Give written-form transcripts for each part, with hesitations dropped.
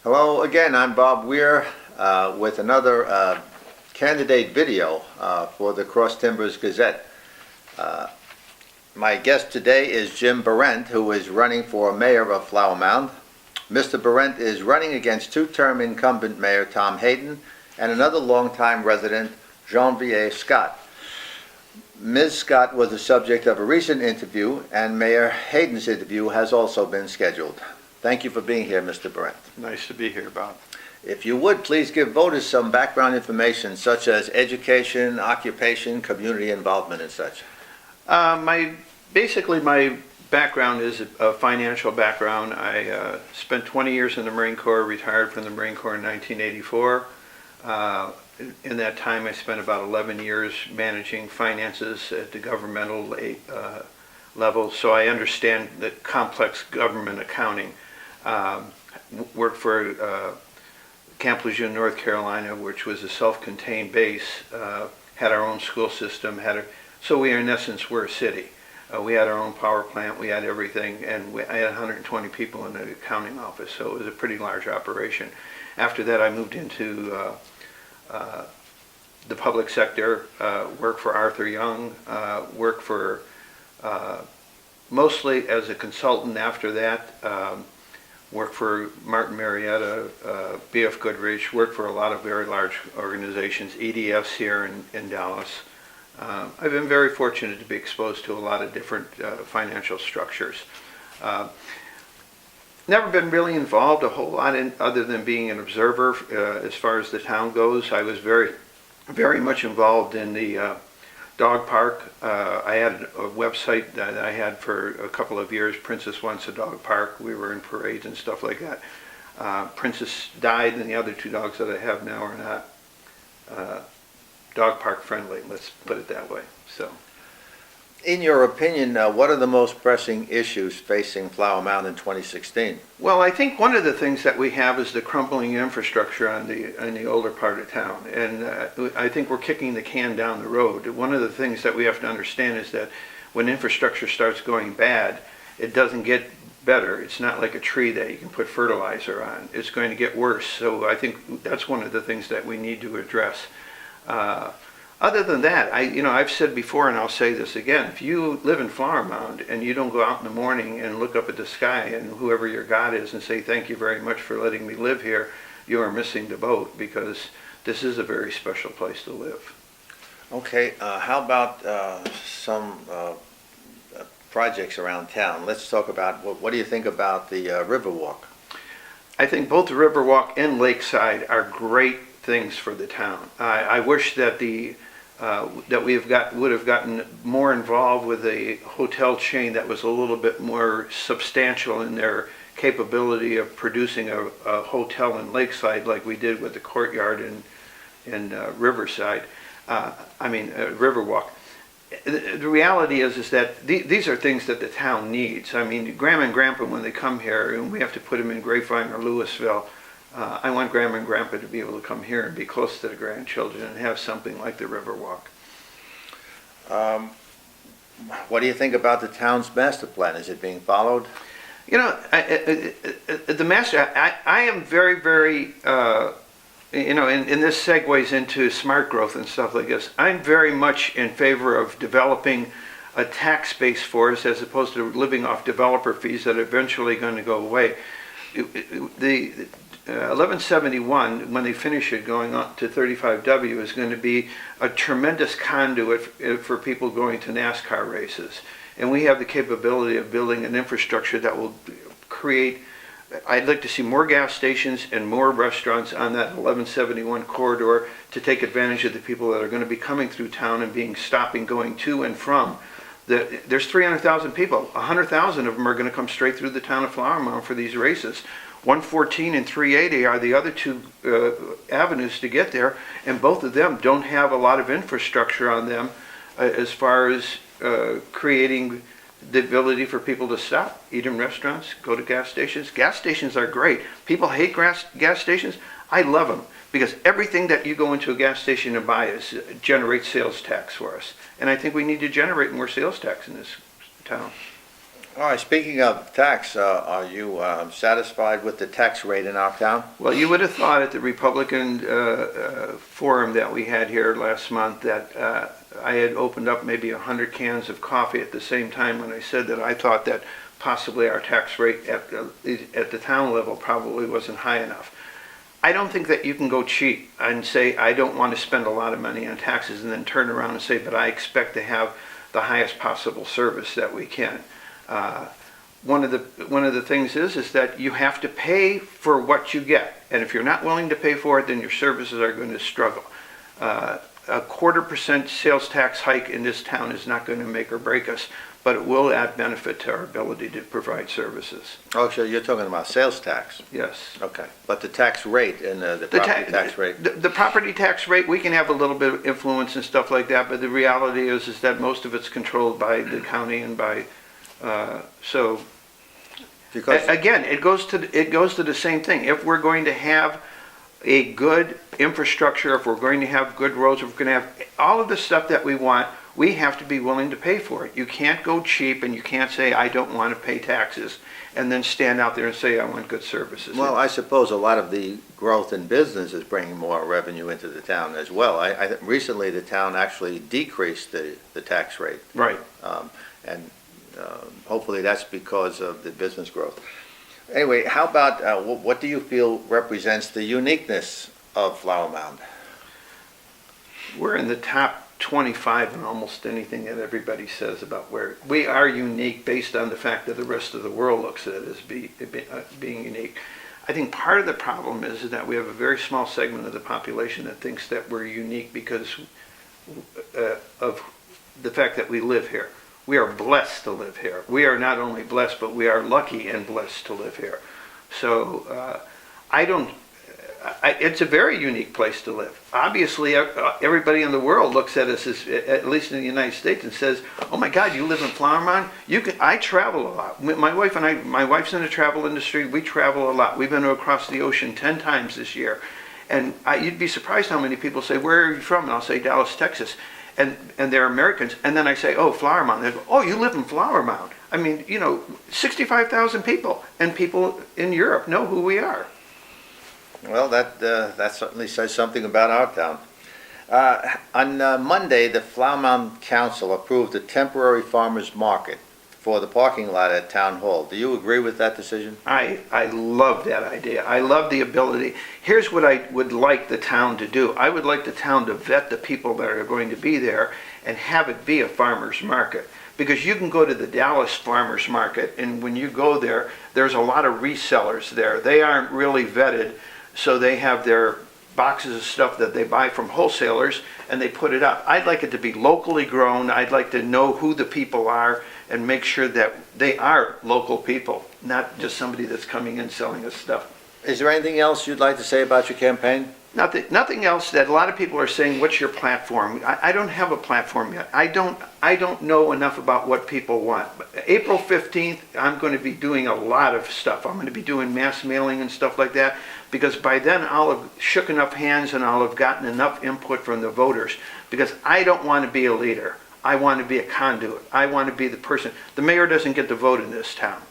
Hello again, I'm Bob Weir with another candidate video for the Cross Timbers Gazette. My guest today is Jim Berendt, who is running for mayor of Flower Mound. Mr. Berendt is running against two-term incumbent Mayor Tom Hayden and another longtime resident, Genevieve Scott. Ms. Scott was the subject of a recent interview, and Mayor Hayden's interview has also been scheduled. Thank you for being here, Mr. Berendt. Nice to be here, Bob. If you would, please give voters some background information, such as education, occupation, community involvement, and such. Basically, my background is a financial background. I spent 20 years in the Marine Corps, retired from the Marine Corps in 1984. In that time, I spent about 11 years managing finances at the governmental level, so I understand the complex government accounting. Worked for Camp Lejeune, North Carolina, which was a self-contained base, had our own school system, so we, in essence, we're a city. We had our own power plant, we had everything, and I had 120 people in the accounting office, so it was a pretty large operation. After that, I moved into the public sector, worked for Arthur Young, worked for mostly as a consultant after that, worked for Martin Marietta, B.F. Goodrich, worked for a lot of very large organizations, EDS here in Dallas. I've been very fortunate to be exposed to a lot of different financial structures. Never been really involved a whole lot other than being an observer as far as the town goes. I was very much involved in the dog park. I had a website that I had for a couple of years, Princess Wants a Dog Park. We were in parades and stuff like that. Princess died, and the other two dogs that I have now are not dog park friendly, let's put it that way. So, in your opinion, what are the most pressing issues facing Flower Mound in 2016? Well, I think one of the things that we have is the crumbling infrastructure on the older part of town, and I think we're kicking the can down the road. One of the things that we have to understand is that when infrastructure starts going bad, it doesn't get better. It's not like a tree that you can put fertilizer on. It's going to get worse. So I think that's one of the things that we need to address. Other than that, I've said before, and I'll say this again, if you live in Flower Mound and you don't go out in the morning and look up at the sky and whoever your God is and say thank you very much for letting me live here, you are missing the boat, because this is a very special place to live. Okay, how about some projects around town? Let's talk about, what do you think about the Riverwalk? I think both the Riverwalk and Lakeside are great things for the town. I wish that that would have gotten more involved with a hotel chain that was a little bit more substantial in their capability of producing a hotel in Lakeside, like we did with the Courtyard in Riverside. Riverwalk. The reality is that these are things that the town needs. I mean, Grandma and Grandpa, when they come here, and we have to put them in Grapevine or Louisville, I want Grandma and Grandpa to be able to come here and be close to the grandchildren and have something like the Riverwalk. What do you think about the town's master plan? Is it being followed? You know, the master, I am very, very, and this segues into smart growth and stuff like this. I'm very much in favor of developing a tax base for us as opposed to living off developer fees that are eventually going to go away. The 1171, when they finish it, going on to 35W, is going to be a tremendous conduit for people going to NASCAR races. And we have the capability of building an infrastructure that will create, I'd like to see more gas stations and more restaurants on that 1171 corridor to take advantage of the people that are going to be coming through town and stopping, going to and from. There's 300,000 people. 100,000 of them are going to come straight through the town of Flower Mound for these races. 114 and 380 are the other two avenues to get there, and both of them don't have a lot of infrastructure on them as far as creating the ability for people to stop, eat in restaurants, go to gas stations. Gas stations are great. People hate gas stations. I love them, because everything that you go into a gas station and buy generates sales tax for us. And I think we need to generate more sales tax in this town. All right, speaking of tax, are you satisfied with the tax rate in our town? Well, you would have thought at the Republican forum that we had here last month that I had opened up maybe 100 cans of coffee at the same time when I said that I thought that possibly our tax rate at the town level probably wasn't high enough. I don't think that you can go cheap and say, I don't want to spend a lot of money on taxes, and then turn around and say, but I expect to have the highest possible service that we can. One of the things is that you have to pay for what you get, and if you're not willing to pay for it, then your services are going to struggle. A 0.25% sales tax hike in this town is not going to make or break us, but it will add benefit to our ability to provide services. Oh, so you're talking about sales tax? Yes. Okay, but the tax rate and the property tax rate? The property tax rate, we can have a little bit of influence and stuff like that, but the reality is that most of it's controlled by the county and by, so. Because Again, it goes to the same thing. If we're going to have a good infrastructure, if we're going to have good roads, if we're going to have all of the stuff that we want, we have to be willing to pay for it. You can't go cheap, and you can't say, I don't want to pay taxes, and then stand out there and say, I want good services. well, I suppose a lot of the growth in business is bringing more revenue into the town as well. Recently, the town actually decreased the tax rate. Right. And hopefully that's because of the business growth. Anyway, how about, what do you feel represents the uniqueness of Flower Mound? We're in the top 25 in almost anything that everybody says about where we are unique based on the fact that the rest of the world looks at it as being unique. I think part of the problem is that we have a very small segment of the population that thinks that we're unique because of the fact that we live here. We are blessed to live here. We are not only blessed, but we are lucky and blessed to live here. So it's a very unique place to live. Obviously, everybody in the world looks at us, at least in the United States, and says, "Oh my God, you live in Flower Mound? I travel a lot. My wife's in the travel industry. We travel a lot. We've been across the ocean 10 times this year, and you'd be surprised how many people say, "Where are you from?" And I'll say, "Dallas, Texas," and they're Americans. And then I say, "Oh, Flower Mound." They go, "Oh, you live in Flower Mound?" I mean, 65,000 people, and people in Europe know who we are. Well, that certainly says something about our town. On Monday, the Flower Mound Council approved a temporary farmers market for the parking lot at Town Hall. Do you agree with that decision? I love that idea. I love the ability. Here's what I would like the town to do. I would like the town to vet the people that are going to be there and have it be a farmer's market. Because you can go to the Dallas farmer's market, and when you go there, there's a lot of resellers there. They aren't really vetted, so they have their boxes of stuff that they buy from wholesalers and they put it up. I'd like it to be locally grown. I'd like to know who the people are and make sure that they are local people, not just somebody that's coming in selling us stuff. Is there anything else you'd like to say about your campaign? Nothing else. That a lot of people are saying, what's your platform? I don't have a platform yet. I don't know enough about what people want. But April 15th, I'm going to be doing a lot of stuff. I'm going to be doing mass mailing and stuff like that, because by then I'll have shook enough hands and I'll have gotten enough input from the voters, because I don't want to be a leader. I want to be a conduit. I want to be the person. The mayor doesn't get to vote in this town.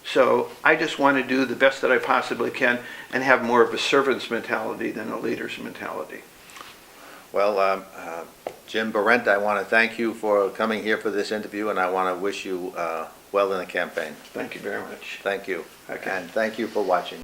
So I just want to do the best that I possibly can and have more of a servant's mentality than a leader's mentality. Well, Jim Berendt, I want to thank you for coming here for this interview, and I want to wish you well in the campaign. Thank you very much. Thank you. Okay. And thank you for watching.